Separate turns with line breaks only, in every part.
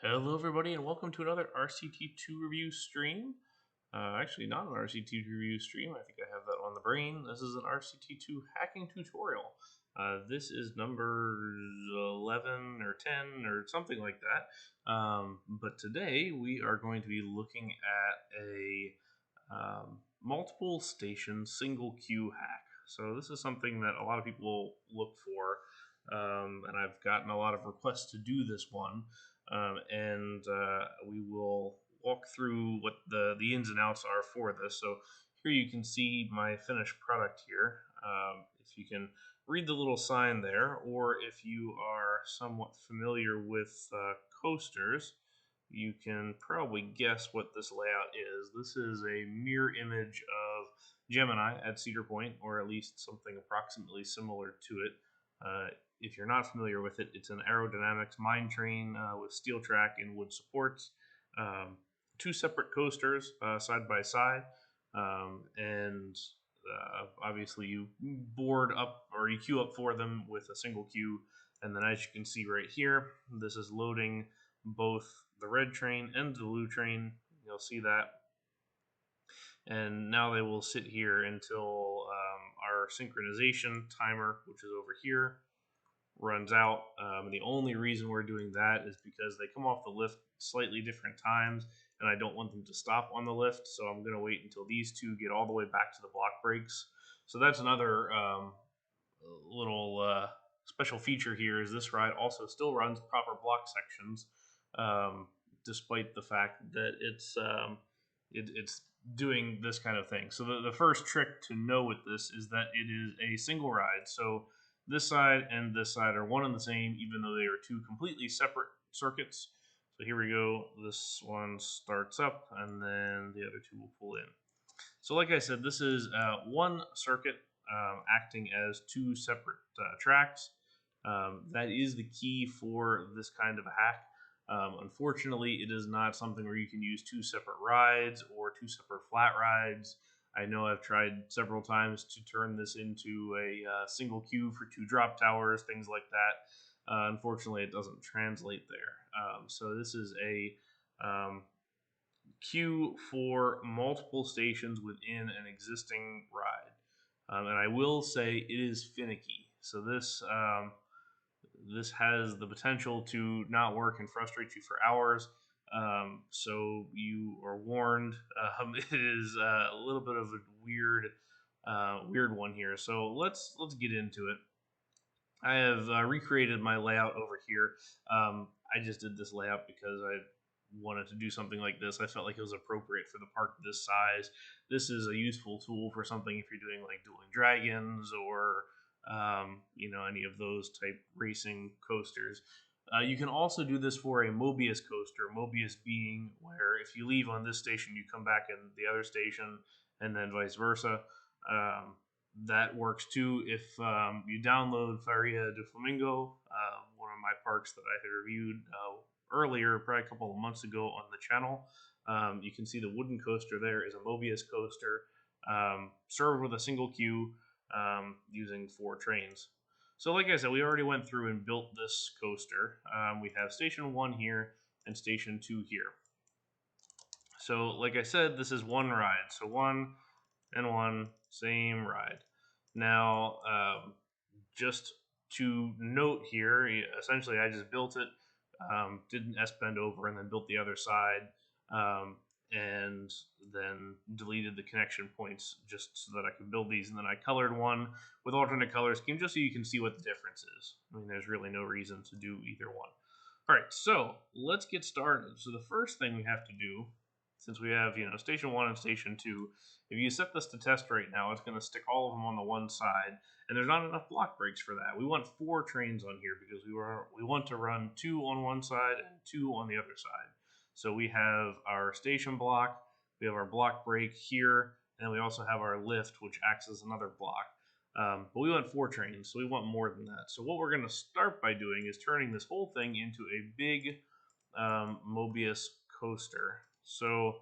Hello everybody and welcome to another RCT2 review stream. Actually not an RCT2 review stream, I think I have that on the brain. This is an RCT2 hacking tutorial. This is number 11 or 10 or something like that. But today we are going to be looking at a multiple station single queue hack. So this is something that a lot of people look for, and I've gotten a lot of requests to do this one. And we will walk through what the ins and outs are for this. So here you can see my finished product here. If you can read the little sign there, or if you are somewhat familiar with coasters, you can probably guess what this layout is. This is a mirror image of Gemini at Cedar Point, or at least something approximately similar to it. If you're not familiar with it, it's an aerodynamics mine train with steel track and wood supports. Two separate coasters side by side, and obviously you board up or you queue up for them with a single queue. And then as you can see right here, this is loading both the red train and the blue train. You'll see that. And now they will sit here until our synchronization timer, which is over here, runs out. The only reason we're doing that is because they come off the lift slightly different times, and I don't want them to stop on the lift, so I'm going to wait until these two get all the way back to the block breaks. So that's another little special feature here, is this ride also still runs proper block sections, despite the fact that it's doing this kind of thing. So the first trick to know with this is that it is a single ride. So this side and this side are one and the same, even though they are two completely separate circuits. So here we go. This one starts up, and then the other two will pull in. So like I said, this is one circuit acting as two separate tracks. That is the key for this kind of a hack. Unfortunately, it is not something where you can use two separate rides or two separate flat rides. I know I've tried several times to turn this into a single queue for two drop towers, things like that. Unfortunately, it doesn't translate there. So this is a queue for multiple stations within an existing ride. And I will say it is finicky. So this has the potential to not work and frustrate you for hours. So you are warned. It is a little bit of a weird one here. So let's get into it. I have recreated my layout over here. I just did this layout because I wanted to do something like this. I felt like it was appropriate for the park this size. This is a useful tool for something if you're doing like dueling dragons or any of those type racing coasters. You can also do this for a mobius coaster. Mobius being where if you leave on this station, you come back in the other station, and then vice versa. That works too if you download Feria de Flamingo, one of my parks that I had reviewed earlier, probably a couple of months ago on the channel. You can see the wooden coaster there is a mobius coaster served with a single queue using 4 trains. So like I said, we already went through and built this coaster. We have station 1 here and station 2 here. So like I said, this is one ride. So 1 and 1, same ride. Now, just to note here, essentially I just built it, did an S-bend over, and then built the other side, and then deleted the connection points just so that I could build these. And then I colored one with alternate color scheme just so you can see what the difference is. I mean, there's really no reason to do either one. All right, so let's get started. So the first thing we have to do, since we have, station 1 and station 2, if you set this to test right now, it's going to stick all of them on the one side, and there's not enough block breaks for that. We want 4 trains on here because we want to run 2 on one side and 2 on the other side. So we have our station block, we have our block break here, and then we also have our lift, which acts as another block. But we want 4 trains, so we want more than that. So what we're going to start by doing is turning this whole thing into a big mobius coaster. So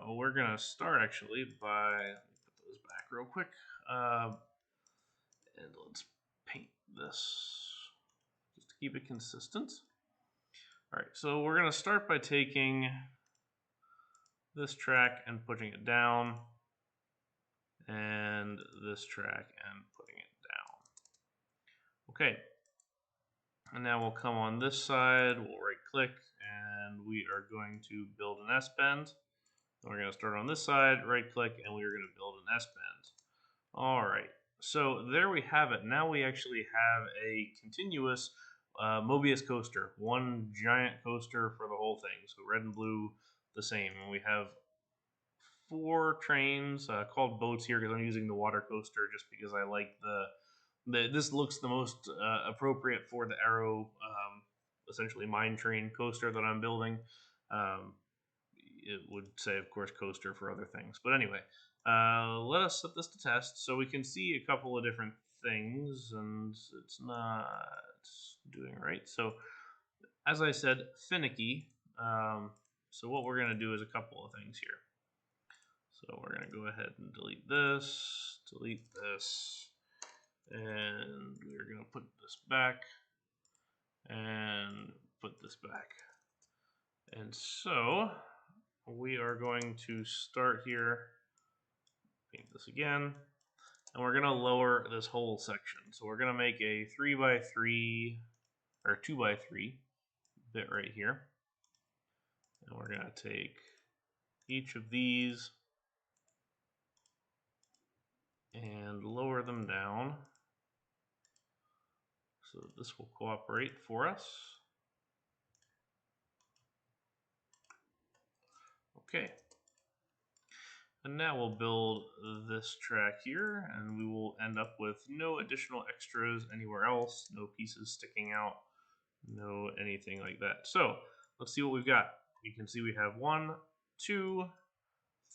we're going to start actually by, let me put those back real quick, and let's paint this just to keep it consistent. All right, so we're going to start by taking this track and putting it down, and this track and putting it down. Okay, and now we'll come on this side, we'll right click, and we are going to build an S-bend. We're going to start on this side, right click, and we're going to build an S-bend. All right, so there we have it. Now we actually have a continuous mobius coaster, one giant coaster for the whole thing. So red and blue, the same. And we have 4 trains called boats here because I'm using the water coaster just because I like this looks the most appropriate for the Arrow, essentially mine train coaster that I'm building. It would say, of course, coaster for other things. But anyway, let us set this to test so we can see a couple of different things, and it's not doing right. So, as I said, finicky. So what we're going to do is a couple of things here. So we're going to go ahead and delete this, and we're going to put this back and put this back. And so we are going to start here, paint this again, and we're going to lower this whole section. So we're going to make a 3x3 or 2x3 bit right here. And we're going to take each of these and lower them down so that this will cooperate for us. Okay. And now we'll build this track here, and we will end up with no additional extras anywhere else, no pieces sticking out, no anything like that. So let's see what we've got. You can see we have 1, 2,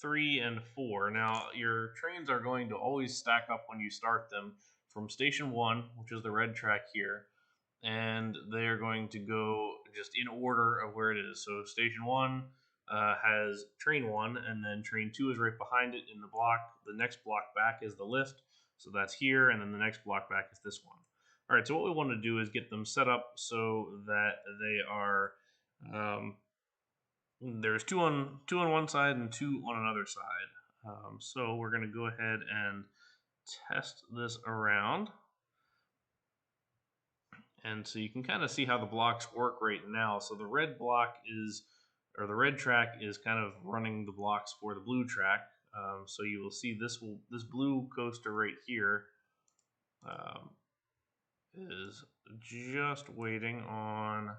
3, and 4. Now your trains are going to always stack up when you start them from station 1, which is the red track here, and they're going to go just in order of where it is. So station 1 has train 1, and then train 2 is right behind it in the block. The next block back is the lift, so that's here, and then the next block back is this one. All right, so what we want to do is get them set up so that they are there's two on one side and 2 on another side. So we're going to go ahead and test this around. And so you can kind of see how the blocks work right now. So the red block is, or the red track is kind of running the blocks for the blue track. So you will see this blue coaster right here is just waiting on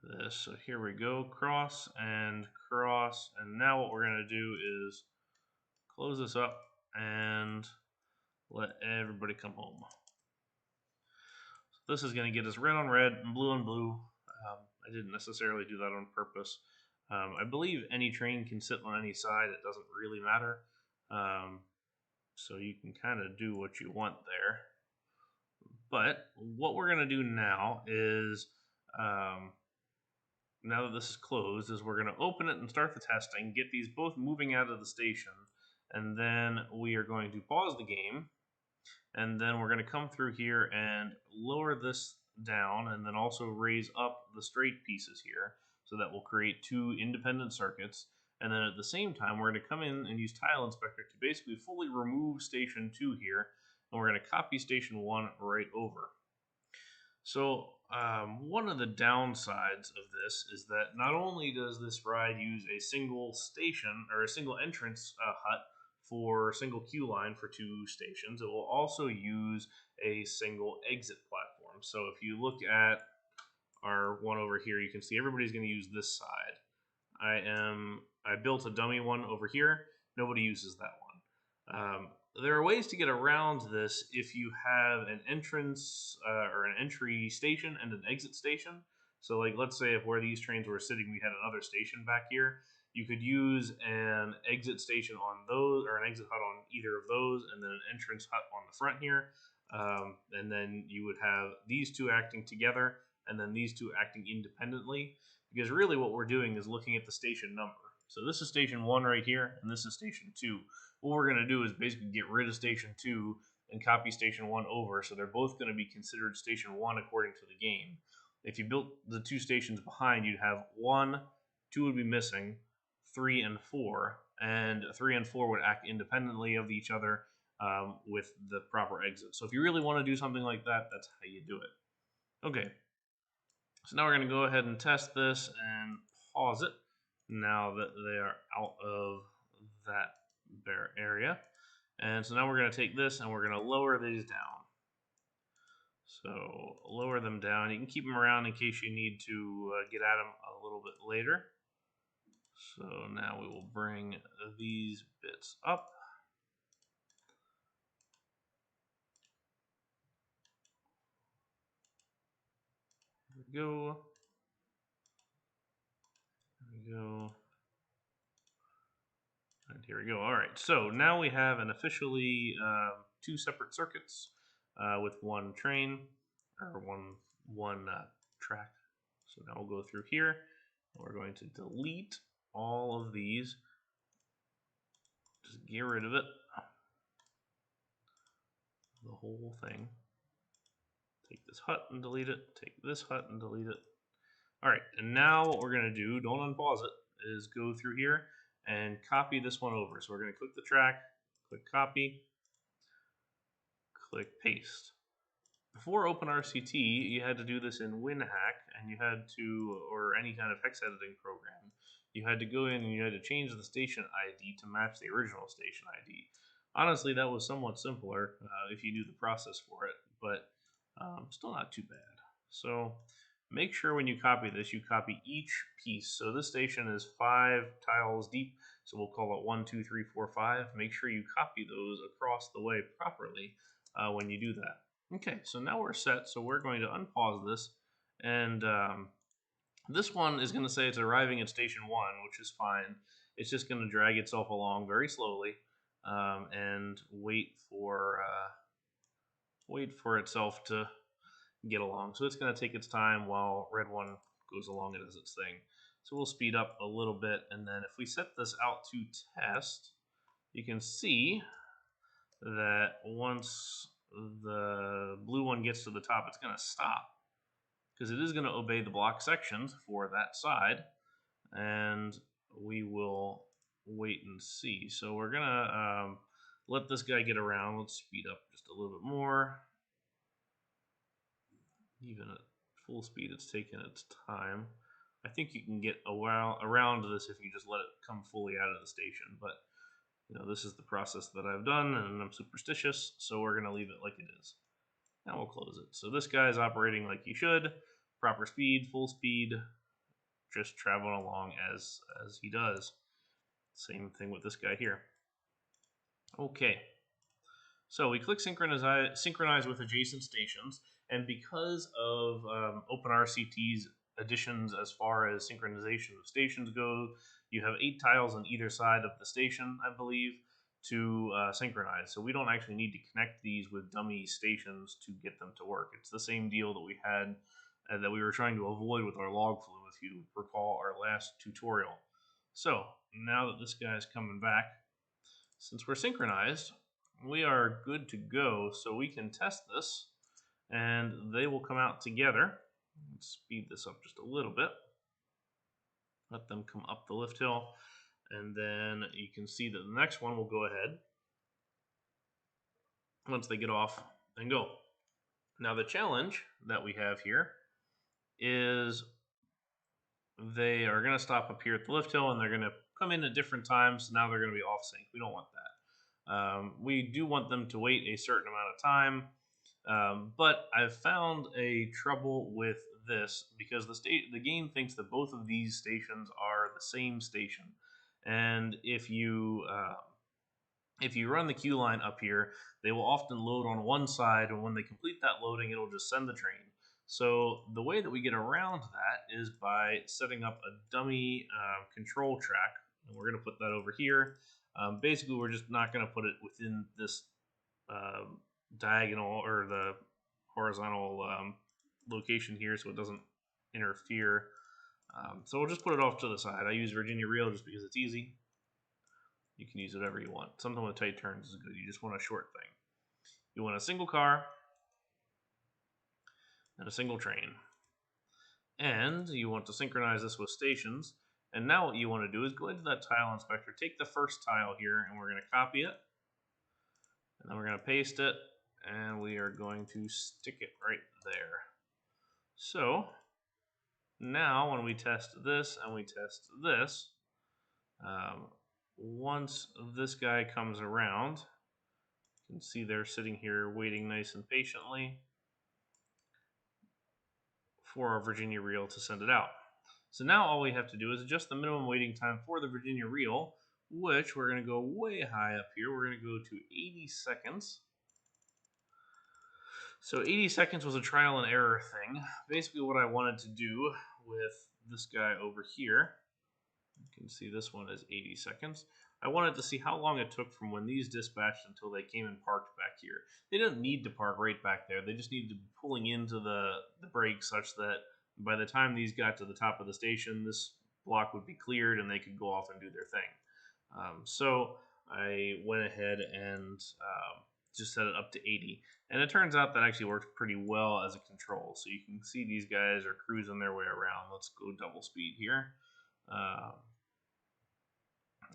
this. So here we go, cross, and now what we're going to do is close this up and let everybody come home. So this is going to get us red on red and blue on blue. I didn't necessarily do that on purpose. I believe any train can sit on any side. It doesn't really matter. So you can kind of do what you want there. But what we're going to do now is, now that this is closed, is we're going to open it and start the testing, get these both moving out of the station, and then we are going to pause the game, and then we're going to come through here and lower this down, and then also raise up the straight pieces here, so that will create 2 independent circuits. And then at the same time, we're going to come in and use Tile Inspector to basically fully remove Station 2 here, and we're going to copy Station 1 right over. So one of the downsides of this is that not only does this ride use a single station or a single entrance hut for single queue line for 2 stations, it will also use a single exit platform. So if you look at our one over here, you can see everybody's going to use this side. I built a dummy one over here. Nobody uses that one. There are ways to get around this if you have an entrance or an entry station and an exit station. So like, let's say if where these trains were sitting, we had another station back here. You could use an exit station on those, or an exit hut on either of those, and then an entrance hut on the front here. And then you would have these 2 acting together, and then these 2 acting independently. Because really what we're doing is looking at the station number. So this is station 1 right here, and this is station 2. What we're going to do is basically get rid of station 2 and copy station 1 over, so they're both going to be considered station 1 according to the game. If you built the 2 stations behind, you'd have 1, 2 would be missing, 3 and 4, and 3 and 4 would act independently of each other with the proper exit. So if you really want to do something like that, that's how you do it. Okay, so now we're going to go ahead and test this and pause it now that they are out of that bare area. And so now we're going to take this and we're going to lower these down. So lower them down. You can keep them around in case you need to get at them a little bit later. So now we will bring these bits up. There we go. There we go. And here we go. All right. So now we have an officially 2 separate circuits with 1 train or one track. So now we'll go through here. We're going to delete all of these. Just get rid of it. The whole thing. Take this hut and delete it. Take this hut and delete it. All right, and now what we're going to do, don't unpause it, is go through here and copy this one over. So we're going to click the track, click copy, click paste. Before OpenRCT, you had to do this in WinHack, and you had to, or any kind of hex editing program, you had to go in and you had to change the station ID to match the original station ID. Honestly, that was somewhat simpler if you knew the process for it, but still not too bad. So make sure when you copy this, you copy each piece. So this station is 5 tiles deep, so we'll call it 1, 2, 3, 4, 5. Make sure you copy those across the way properly when you do that. Okay, so now we're set, so we're going to unpause this, and this one is going to say it's arriving at station 1, which is fine. It's just going to drag itself along very slowly and wait for itself to get along. So it's going to take its time while red one goes along and does its thing. So we'll speed up a little bit, and then if we set this out to test, you can see that once the blue one gets to the top, it's going to stop because it is going to obey the block sections for that side, and we will wait and see. So we're going to let this guy get around. Let's speed up just a little bit more. Even at full speed, it's taking its time. I think you can get around this if you just let it come fully out of the station, but you know, this is the process that I've done, and I'm superstitious, so we're going to leave it like it is. Now we'll close it. So this guy is operating like he should, proper speed, full speed, just traveling along as he does. Same thing with this guy here. Okay. So we click synchronize with adjacent stations, and because of OpenRCT's additions as far as synchronization of stations go, you have 8 tiles on either side of the station, I believe, to synchronize. So we don't actually need to connect these with dummy stations to get them to work. It's the same deal that we had that we were trying to avoid with our log flume, if you recall our last tutorial. So now that this guy's coming back, since we're synchronized, we are good to go, so we can test this, and they will come out together. Let's speed this up just a little bit. Let them come up the lift hill, and then you can see that the next one will go ahead once they get off and go. Now the challenge that we have here is they are going to stop up here at the lift hill, and they're going to come in at different times, so now they're going to be off sync. We don't want that. We do want them to wait a certain amount of time, but I've found a trouble with this because the game thinks that both of these stations are the same station, and if you run the queue line up here, they will often load on one side, and when they complete that loading, it'll just send the train. So the way that we get around that is by setting up a dummy control track, and we're going to put that over here. Basically, we're just not going to put it within this diagonal or the horizontal location here, so it doesn't interfere. So we'll just put it off to the side. I use Virginia Reel just because it's easy. You can use whatever you want. Something with tight turns is good. You just want a short thing. You want a single car and a single train. And you want to synchronize this with stations. And now what you want to do is go into that tile inspector, take the first tile here, and we're going to copy it. And then we're going to paste it, and we are going to stick it right there. So now when we test this and we test this, once this guy comes around, you can see they're sitting here waiting nice and patiently for our Virginia reel to send it out. So now all we have to do is adjust the minimum waiting time for the Virginia reel, which we're going to go way high up here. We're going to go to 80 seconds. So 80 seconds was a trial and error thing. Basically what I wanted to do with this guy over here, you can see this one is 80 seconds. I wanted to see how long it took from when these dispatched until they came and parked back here. They didn't need to park right back there. They just needed to be pulling into the brake such that by the time these got to the top of the station, this block would be cleared and they could go off and do their thing. So I went ahead and just set it up to 80. And it turns out that actually worked pretty well as a control. So you can see these guys are cruising their way around. Let's go double speed here.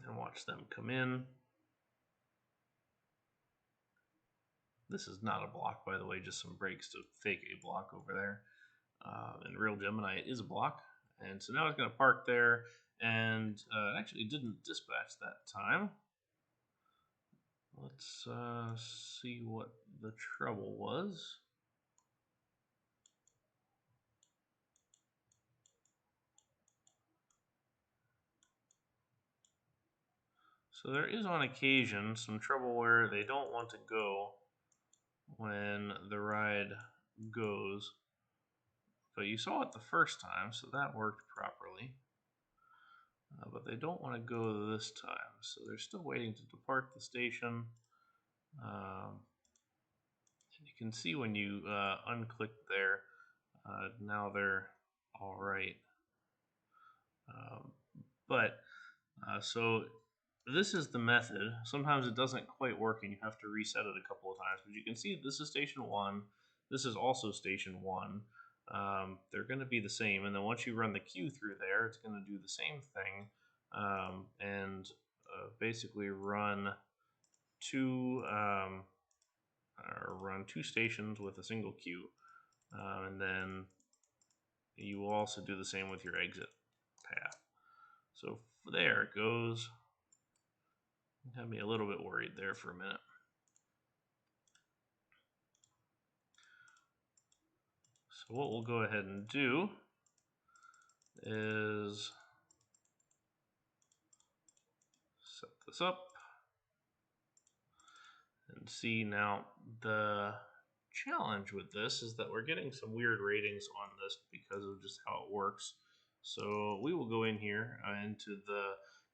And watch them come in. This is not a block, by the way, just some brakes to fake a block over there. And Real Gemini is a block. And so now it's going to park there, and it actually didn't dispatch that time. Let's see what the trouble was. So there is on occasion some trouble where they don't want to go when the ride goes. But you saw it the first time, so that worked properly. But they don't want to go this time, so they're still waiting to depart the station. You can see when you unclick there, now they're all right. So this is the method. Sometimes it doesn't quite work and you have to reset it a couple of times. But you can see this is station 1. This is also station 1. They're going to be the same. And then once you run the queue through there, it's going to do the same thing. And basically run two stations with a single queue. And then you will also do the same with your exit path. So there it goes. Had me a little bit worried there for a minute. So what we'll go ahead and do is set this up and see. Now the challenge with this is that we're getting some weird ratings on this because of just how it works. So we will go in here into the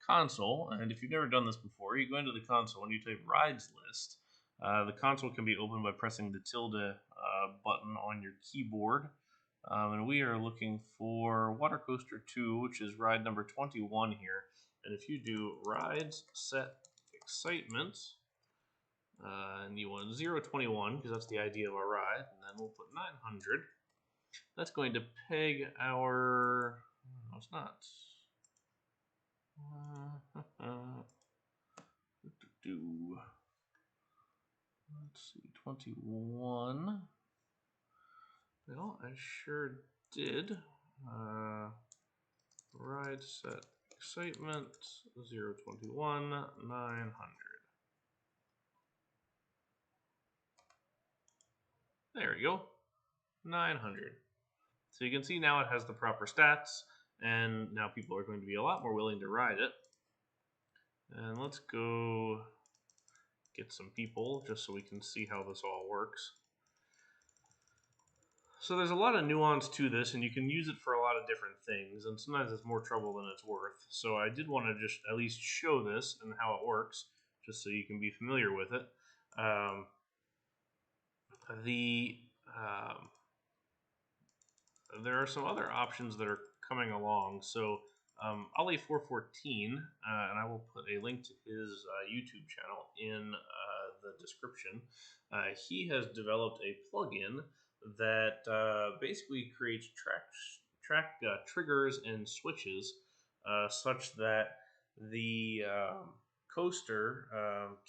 console, and if you've never done this before, you go into the console and you type rides list. The console can be opened by pressing the tilde button on your keyboard. And we are looking for Roller Coaster 2, which is ride number 21 here. And if you do rides set excitement, and you want 021 because that's the idea of our ride, and then we'll put 900. That's going to peg our. No, it's not. Let's see, 21. Well, I sure did. Ride set excitement 021 900. There we go, 900. So you can see now it has the proper stats, and now people are going to be a lot more willing to ride it. And let's go get some people just so we can see how this all works. So there's a lot of nuance to this, and you can use it for a lot of different things, and sometimes it's more trouble than it's worth. So I did want to just at least show this and how it works, just so you can be familiar with it. There are some other options that are coming along. So Ollie414, and I will put a link to his YouTube channel in the description. He has developed a plugin that basically creates triggers and switches such that the coaster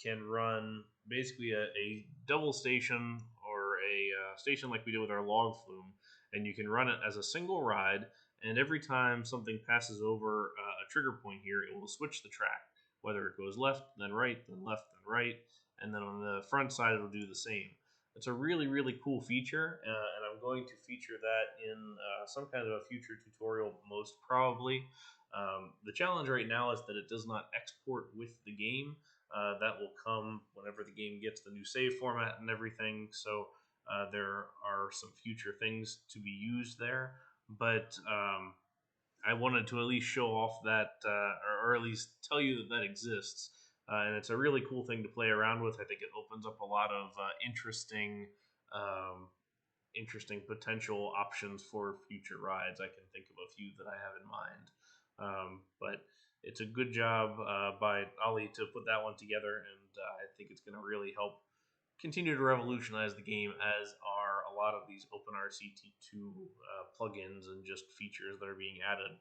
can run basically a double station or a station like we did with our log flume, and you can run it as a single ride. And every time something passes over a trigger point here, it will switch the track, whether it goes left, then right, then left, then right, and then on the front side it'll do the same. It's a really, really cool feature, and I'm going to feature that in some kind of a future tutorial, most probably. The challenge right now is that it does not export with the game. That will come whenever the game gets the new save format and everything. So there are some future things to be used there, but I wanted to at least show off that, or at least tell you that that exists. And it's a really cool thing to play around with. I think it opens up a lot of um, interesting potential options for future rides. I can think of a few that I have in mind. But it's a good job by Ollie to put that one together, and I think it's going to really help continue to revolutionize the game, as are a lot of these OpenRCT2 plugins and just features that are being added.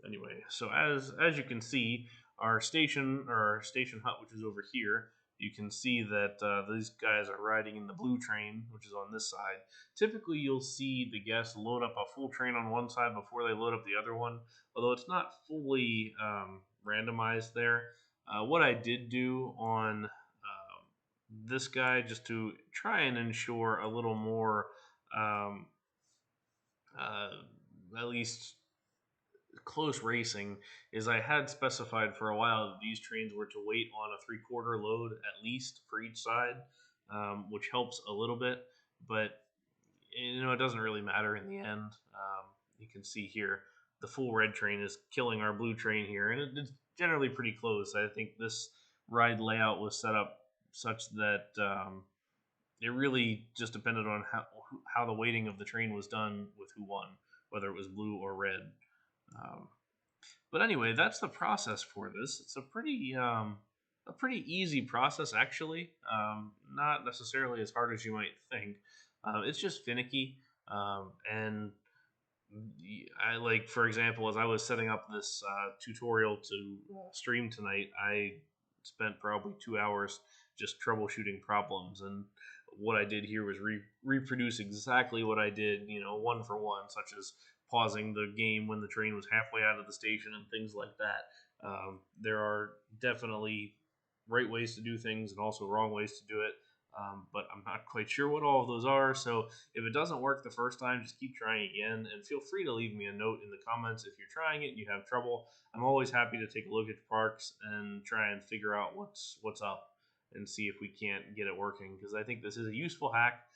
Anyway, so as you can see, our station hut, which is over here, you can see that these guys are riding in the blue train, which is on this side. Typically, you'll see the guests load up a full train on one side before they load up the other one, although it's not fully randomized there. What I did do on this guy, just to try and ensure a little more, um, uh, at least close racing, is I had specified for a while that these trains were to wait on a 3/4 load at least for each side, which helps a little bit, but it doesn't really matter in the end. You can see here the full red train is killing our blue train here, and it's generally pretty close. I think this ride layout was set up such that it really just depended on how the weighting of the train was done with who won, whether it was blue or red. Um, but anyway, that's the process for this. It's a pretty easy process, actually. Not necessarily as hard as you might think. It's just finicky, and I like, for example, as I was setting up this tutorial to stream tonight, I spent probably 2 hours just troubleshooting problems, and what I did here was reproduce exactly what I did, one for one, such as pausing the game when the train was halfway out of the station and things like that. There are definitely right ways to do things and also wrong ways to do it. But I'm not quite sure what all of those are. So if it doesn't work the first time, just keep trying again, and feel free to leave me a note in the comments if you're trying it and you have trouble. I'm always happy to take a look at the parks and try and figure out what's up and see if we can't get it working, because I think this is a useful hack,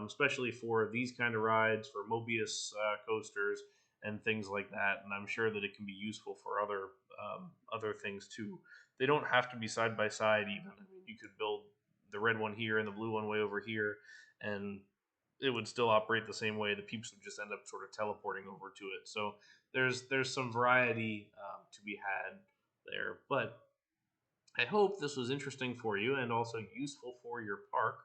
especially for these kind of rides, for mobius coasters and things like that. And I'm sure that it can be useful for other things too. They don't have to be side by side even. I mean, you could build the red one here and the blue one way over here, and it would still operate the same way. The peeps would just end up sort of teleporting over to it. So there's some variety to be had there. But I hope this was interesting for you and also useful for your park.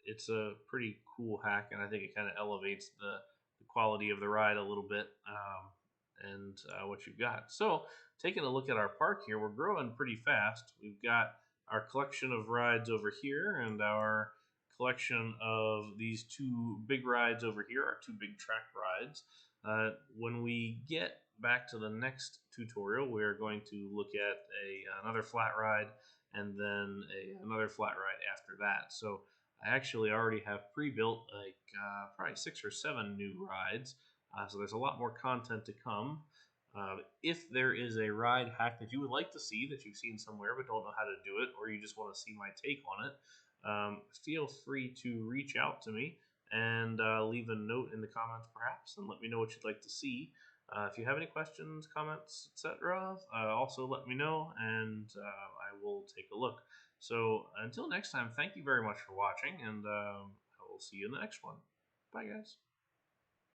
It's a pretty cool hack, and I think it kind of elevates the quality of the ride a little bit, and what you've got. So, taking a look at our park here, we're growing pretty fast. We've got our collection of rides over here and our collection of these two big rides over here, our two big track rides. When we get back to the next tutorial, we're going to look at another flat ride and then another flat ride after that. So I actually already have pre-built like probably 6 or 7 new rides. So there's a lot more content to come. If there is a ride hack that you would like to see that you've seen somewhere but don't know how to do it, or you just want to see my take on it, feel free to reach out to me and leave a note in the comments perhaps, and let me know what you'd like to see. If you have any questions, comments, etc., also let me know, and I will take a look. So until next time, thank you very much for watching, and I will see you in the next one. Bye, guys.